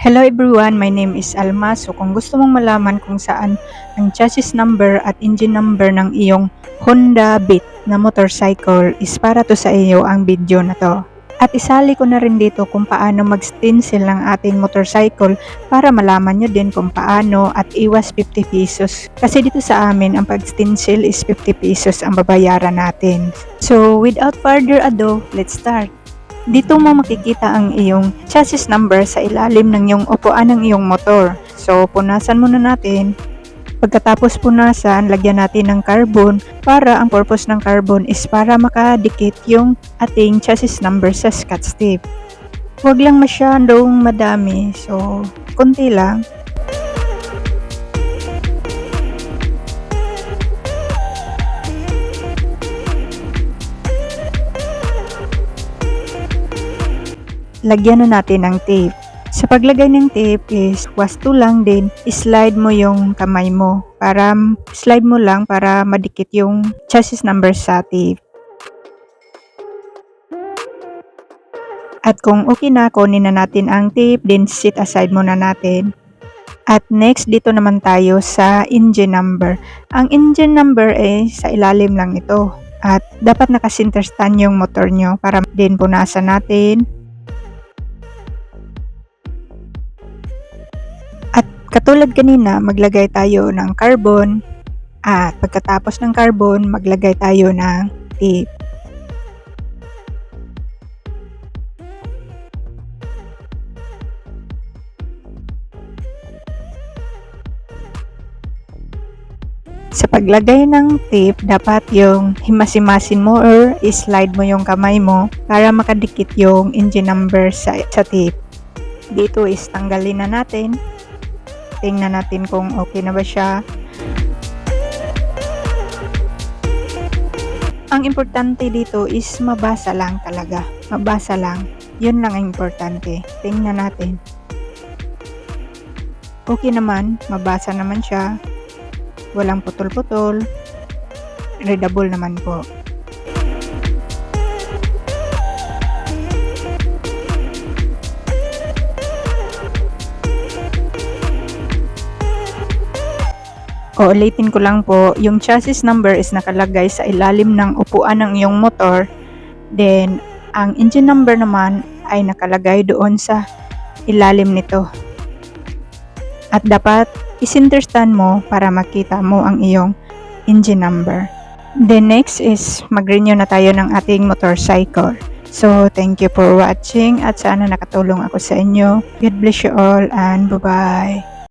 Hello everyone, my name is Alma. So kung gusto mong malaman kung saan ang chassis number at engine number ng iyong Honda Beat na motorcycle is para to sa iyo ang video na to. At isali ko na rin dito kung paano mag-stencil ng ating motorcycle para malaman nyo din kung paano at iwas 50 pesos. Kasi dito sa amin ang pag-stencil is 50 pesos ang babayaran natin. So without further ado, let's start. Dito mo makikita ang iyong chassis number sa ilalim ng iyong upuan ng iyong motor. So, punasan muna natin. Pagkatapos punasan, lagyan natin ng carbon para ang purpose ng carbon is para makadikit yung ating chassis number sa scotch tape. Huwag lang masyadong madami. So, konti lang. Lagyan na natin ng tape. Sa paglagay ng tape is wasto lang din, slide mo yung kamay mo. Slide mo lang para madikit yung chassis number sa tape. At kung okay na, kunin na natin ang tape, then set aside muna natin. At next, dito naman tayo sa engine number. Ang engine number ay sa ilalim lang ito. At dapat naka-center stand yung motor nyo para din punasan natin. Katulad kanina, maglagay tayo ng carbon at pagkatapos ng carbon, maglagay tayo ng tape. Sa paglagay ng tape, dapat yung himas-himasin mo or slide mo yung kamay mo para makadikit yung engine number sa tape. Dito is tanggalin na natin. Tingnan natin kung okay na ba siya. Ang importante dito is mabasa lang talaga. Mabasa lang. Yun lang ang importante. Tingnan natin. Okay naman. Mabasa naman siya. Walang putol-putol. Readable naman po. Ulitin ko lang po, yung chassis number is nakalagay sa ilalim ng upuan ng iyong motor. Then, ang engine number naman ay nakalagay doon sa ilalim nito. At dapat i-center stand mo para makita mo ang iyong engine number. Then next is mag-renew na tayo ng ating motorcycle. So, thank you for watching at sana nakatulong ako sa inyo. God bless you all and bye-bye.